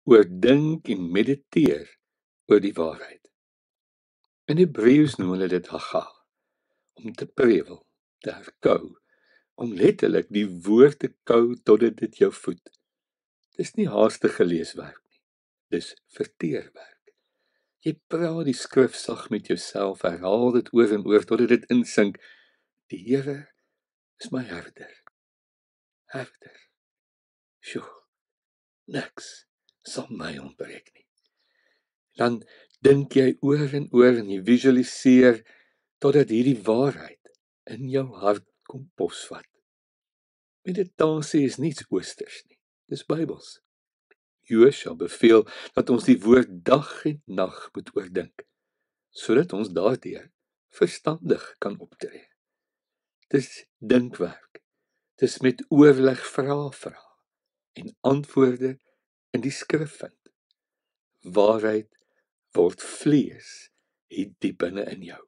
oordink en mediteer oor die waarheid. In Hebreëus noem hulle dit haga, om te prewel, te herkou, om letterlik die woord te kou totdat dit jou voed. Dis nie haastige leeswerk nie, dis verteerwerk. Jy praat die skrif sag met jouself, herhaal dit oor en oor totdat dit insink. Die Here is my herder. Sjoe, niks sal my ontbreek nie. Dan dink jy oor en jy visualiseer totdat hierdie waarheid in jou hart kom posvat. Meditasie is niets oosters nie, dis Bybels. Josua beveel dat ons die woord dag en nag moet oordink, sodat ons daardeur verstandig kan optree. Dis dinkwerk, dis met oorleg vra en antwoorde in die skrif vind. Waarheid word vlees hier diep binne in jou.